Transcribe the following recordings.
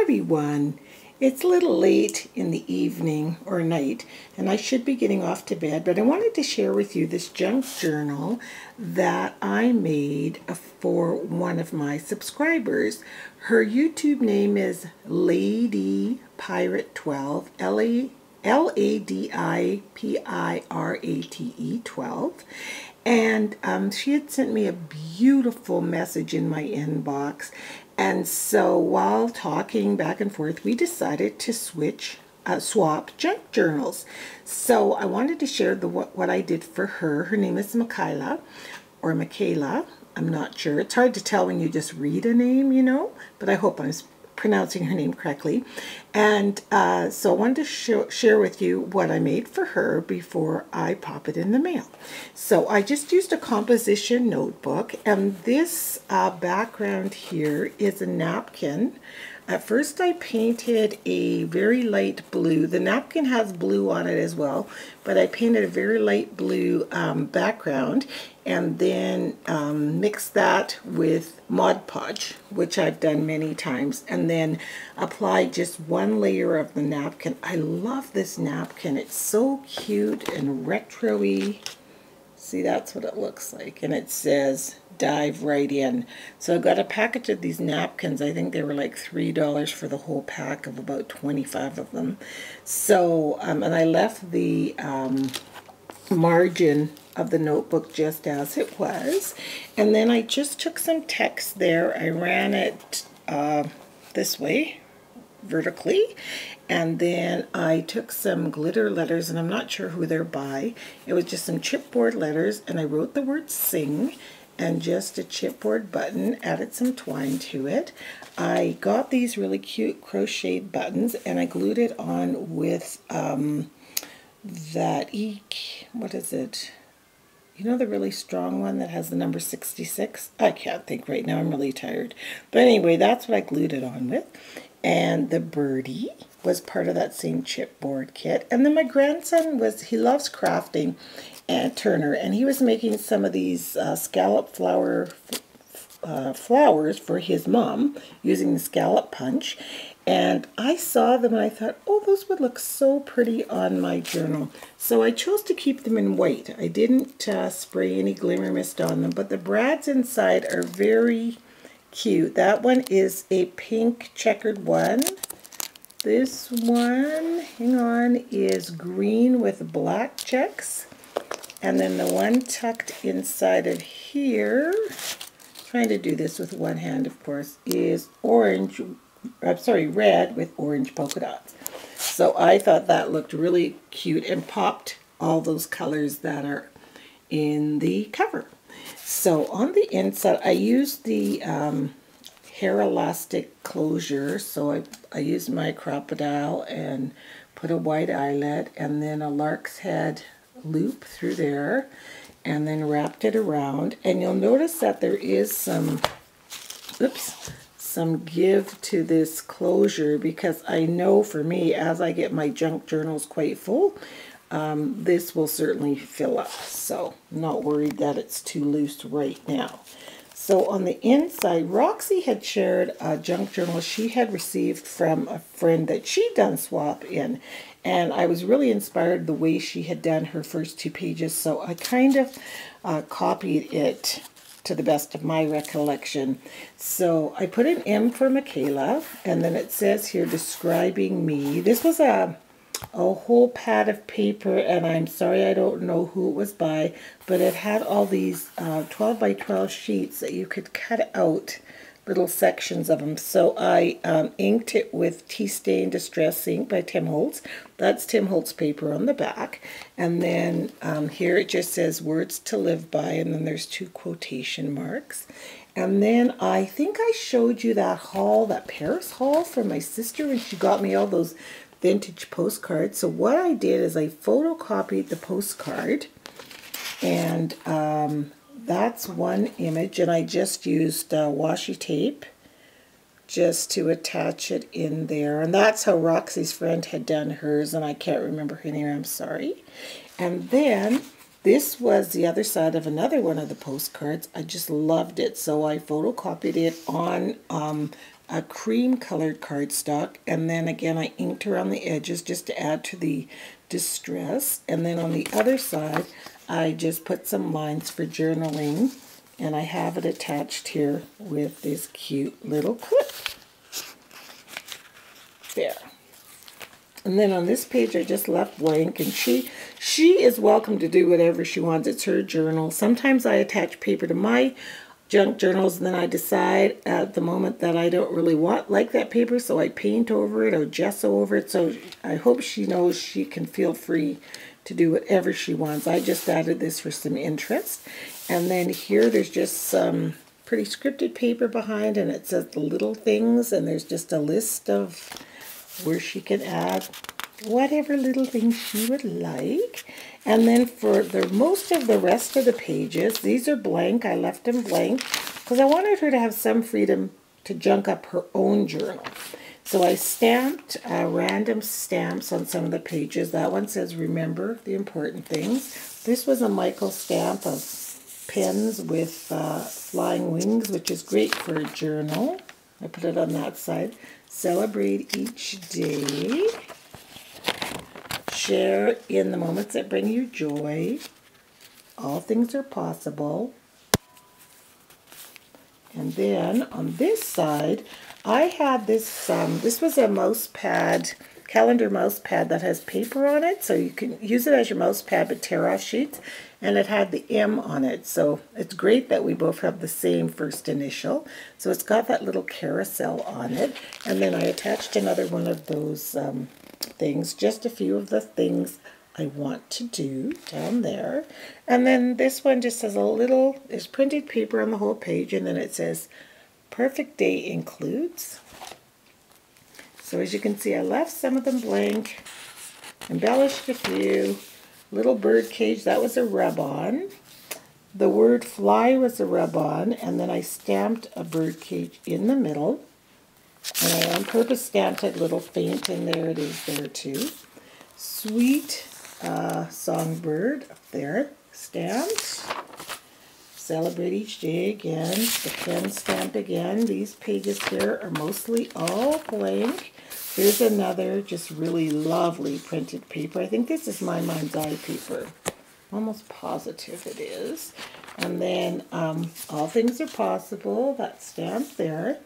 everyone. It's a little late in the evening or night, and I should be getting off to bed, but I wanted to share with you this junk journal that I made for one of my subscribers. Her YouTube name is ladipirate12, Ladipirate 12. And she had sent me a beautiful message in my inbox. And so while talking back and forth, we decided to swap junk journals. So I wanted to share what I did for her. Her name is Michaela, or Michaela. I'm not sure. It's hard to tell when you just read a name, you know, but I hope I'm pronouncing her name correctly. And so I wanted to share with you what I made for her before I pop it in the mail. So I just used a composition notebook, and this background here is a napkin. At first I painted a very light blue. The napkin has blue on it as well, but I painted a very light blue background, and then mixed that with Mod Podge, which I've done many times, and then applied just one layer of the napkin. I love this napkin. It's so cute and retro-y. See, that's what it looks like, and it says dive right in. So I got a package of these napkins. I think they were like $3 for the whole pack of about 25 of them. So and I left the margin of the notebook just as it was, and then I just took some text there. I ran it this way vertically, and then I took some glitter letters, and I'm not sure who they're by. It was just some chipboard letters, and I wrote the word sing and just a chipboard button, added some twine to it. I got these really cute crocheted buttons, and I glued it on with what is it? You know, the really strong one that has the number 66? I can't think right now. I'm really tired. But anyway, that's what I glued it on with. And the birdie was part of that same chipboard kit. And then my grandson he loves crafting, and Turner, and he was making some of these scallop flowers for his mom using the scallop punch. And I saw them and I thought, oh, those would look so pretty on my journal. So I chose to keep them in white. I didn't spray any glimmer mist on them, but the brads inside are very cute. That one is a pink checkered one. This one, hang on, is green with black checks. And then the one tucked inside of here, trying to do this with one hand, of course, is red with orange polka dots. So I thought that looked really cute and popped all those colors that are in the cover. So on the inside, I used the hair elastic closure. So I used my crocodile and put a white eyelet and then a lark's head loop through there, and then wrapped it around. And you'll notice that there is some give to this closure, because I know for me, as I get my junk journals quite full, this will certainly fill up. So I'm not worried that it's too loose right now. So on the inside, Roxy had shared a junk journal she had received from a friend that she'd done swap in. And I was really inspired the way she had done her first 2 pages. So I kind of copied it to the best of my recollection. So I put an M for Michaela, and then it says here, describing me. This was a whole pad of paper, and I'm sorry I don't know who it was by, but it had all these 12 by 12 sheets that you could cut out little sections of them. So I inked it with Tea Stain Distress Ink by Tim Holtz. That's Tim Holtz paper on the back. And then here it just says words to live by, and then there's 2 quotation marks. And then I think I showed you that haul, that Paris haul from my sister when she got me all those vintage postcards. So what I did is I photocopied the postcard, and that's one image, and I just used washi tape just to attach it in there. And that's how Roxy's friend had done hers, and I can't remember her name, I'm sorry. And then this was the other side of another one of the postcards. I just loved it, so I photocopied it on a cream colored cardstock, and then again I inked around the edges just to add to the distress. And then on the other side I just put some lines for journaling, and I have it attached here with this cute little clip. There. And then on this page I just left blank, and she is welcome to do whatever she wants. It's her journal. Sometimes I attach paper to my junk journals, and then I decide at the moment that I don't really like that paper, so I paint over it or gesso over it. So I hope she knows she can feel free to do whatever she wants. I just added this for some interest. And then here there's just some pretty scripted paper behind, and it says the little things, and there's just a list of where she can add whatever little things she would like. And then for the most of the rest of the pages, these are blank. I left them blank because I wanted her to have some freedom to junk up her own journal. So I stamped random stamps on some of the pages. That one says, remember the important things. This was a Michael stamp of pens with flying wings, which is great for a journal. I put it on that side. Celebrate each day. Share in the moments that bring you joy. All things are possible. And then on this side, I had this, this was a mouse pad, calendar mouse pad that has paper on it. So you can use it as your mouse pad, but tear off sheets. And it had the M on it. So it's great that we both have the same first initial. So it's got that little carousel on it. And then I attached another one of those things, just a few of the things I want to do down there. And then this one just has a little, there's printed paper on the whole page, and then it says, perfect day includes. So as you can see, I left some of them blank, embellished a few. Little bird cage, that was a rub-on. The word fly was a rub-on, and then I stamped a bird cage in the middle. And I on purpose stamped a little faint, and there it is there too. Sweet songbird up there, stamped. Celebrate each day again. The pen stamp again. These pages here are mostly all blank. Here's another just really lovely printed paper. I think this is my mind's eye paper. Almost positive it is. And then all things are possible. That stamp there.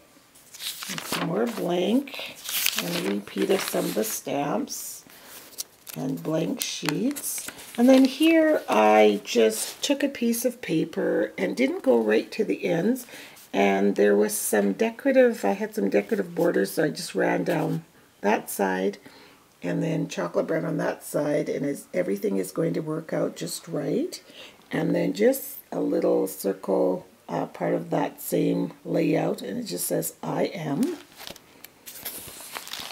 And some more blank. And a repeat of some of the stamps. And blank sheets. And then here I just took a piece of paper and didn't go right to the ends. And there was some decorative, I had some decorative borders, so I just ran down that side and then chocolate brown on that side, and everything is going to work out just right. And then just a little circle part of that same layout, and it just says I am.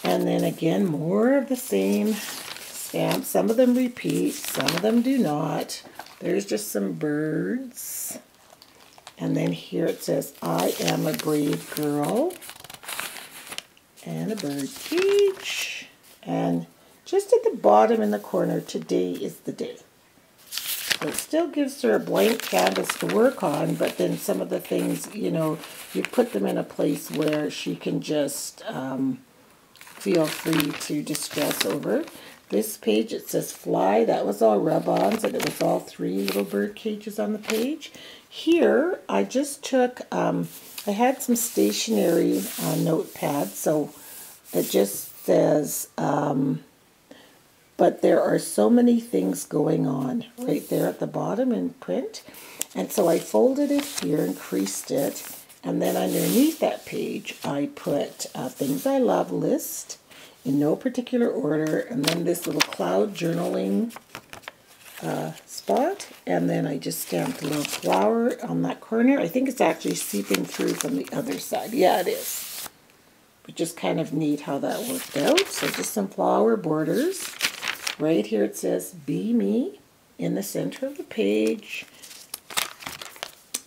And then again, more of the same stamps. Some of them repeat, some of them do not. There's just some birds. And then here it says, I am a brave girl. And a bird cage. And just at the bottom in the corner, today is the day. So it still gives her a blank canvas to work on, but then some of the things, you know, you put them in a place where she can just feel free to distress over. This page, it says fly. That was all rub-ons, and it was all 3 little bird cages on the page. Here, I just took, I had some stationery notepads, so it just says, but there are so many things going on right there at the bottom in print. And so I folded it here and creased it, and then underneath that page, I put things I love list in no particular order, and then this little cloud journaling spot, and then I just stamped a little flower on that corner. I think it's actually seeping through from the other side. Yeah, it is. But just kind of neat how that worked out. So just some flower borders. Right here it says, Be Me, in the center of the page.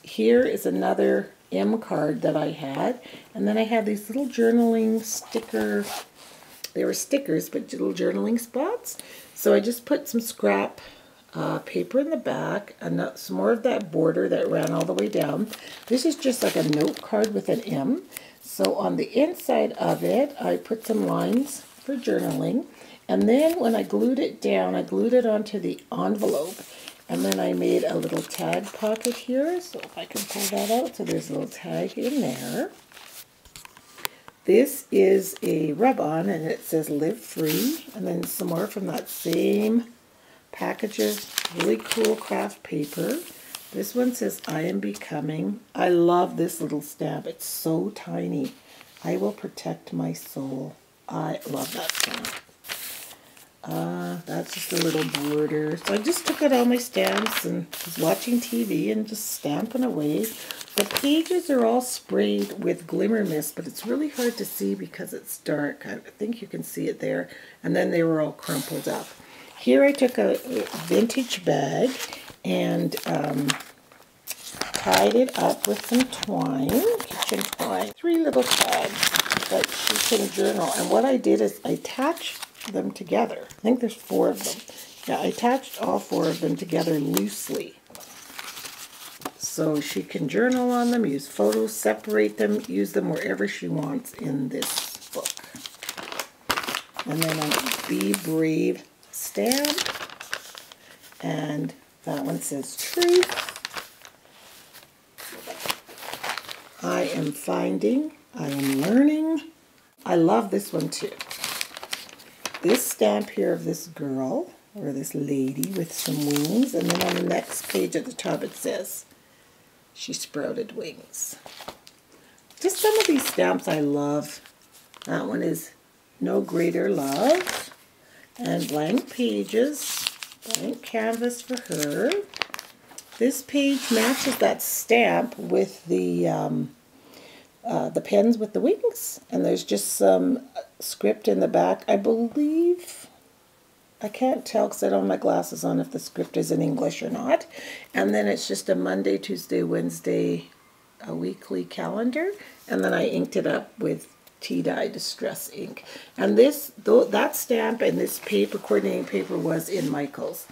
Here is another M card that I had, and then I had these little journaling sticker. They were stickers, but little journaling spots. So I just put some scrap paper in the back, and some more of that border that ran all the way down. This is just like a note card with an M. So on the inside of it, I put some lines for journaling. And then when I glued it down, I glued it onto the envelope. And then I made a little tag pocket here. So if I can pull that out, so there's a little tag in there. This is a rub-on, and it says Live Free. And then some more from that same package of really cool craft paper. This one says, I am becoming. I love this little stamp. It's so tiny. I will protect my soul. I love that stamp. That's just a little border. So I just took out all my stamps and was watching TV and just stamping away. The pages are all sprayed with glimmer mist, but it's really hard to see because it's dark. I think you can see it there. And then they were all crumpled up. Here I took a vintage bag and tied it up with some twine, kitchen twine. 3 little tags that she can journal. And what I did is I attached them together. I think there's 4 of them. Yeah, I attached all 4 of them together loosely. So she can journal on them, use photos, separate them, use them wherever she wants in this book. And then a Be Brave stamp. And that one says Truth. I am finding, I am learning. I love this one too. This stamp here of this girl, or this lady with some wings, and then on the next page at the top it says, she sprouted wings. Just some of these stamps I love. That one is No Greater Love, and blank pages, blank canvas for her. This page matches that stamp with the pens with the wings, and there's just some script in the back. I believe, I can't tell because I don't have my glasses on if the script is in English or not. And then it's just a Monday, Tuesday, Wednesday, a weekly calendar, and then I inked it up with tea-dye distress ink. And that stamp and this paper, coordinating paper, was in Michael's.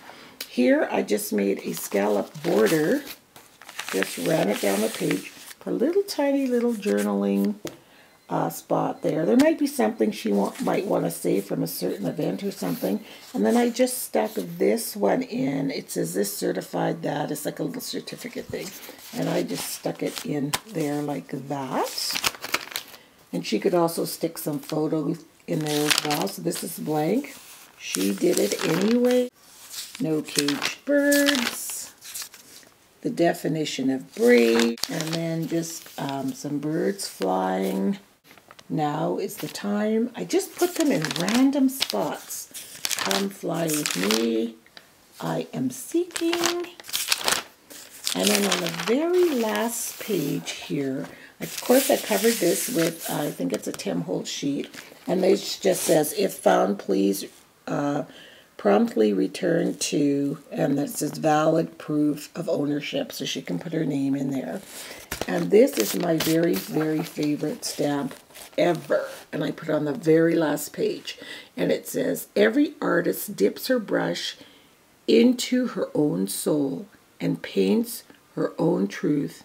Here I just made a scallop border, just ran it down the page, put a little tiny little journaling spot there. There might be something she might want to say from a certain event or something. And then I just stuck this one in. It says this certified that. It's like a little certificate thing. And I just stuck it in there like that. And she could also stick some photos in there as well. So this is blank. She did it anyway. No caged birds, the definition of brave, and then just some birds flying. Now is the time. I just put them in random spots. Come fly with me. I am seeking. And then on the very last page here, of course I covered this with, I think it's a Tim Holtz sheet, and this just says, if found, please promptly return to, and that says valid proof of ownership, so she can put her name in there. And this is my very, very favorite stamp ever, and I put it on the very last page, and it says, every artist dips her brush into her own soul and paints her own truth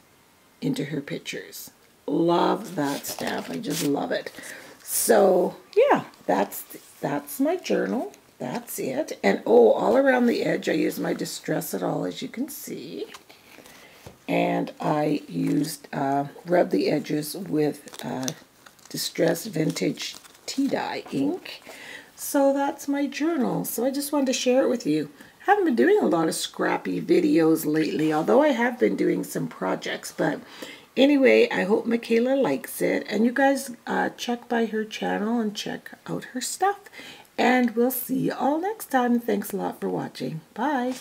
into her pictures. Love that stamp. I just love it. So yeah, that's my journal. That's it. And oh, all around the edge I used my Distress It All, as you can see. And I used, rubbed the edges with Distress Vintage Tea Dye ink. So that's my journal. So I just wanted to share it with you. I haven't been doing a lot of scrappy videos lately, although I have been doing some projects. But anyway, I hope Michaela likes it. And you guys check by her channel and check out her stuff. And we'll see you all next time. Thanks a lot for watching. Bye.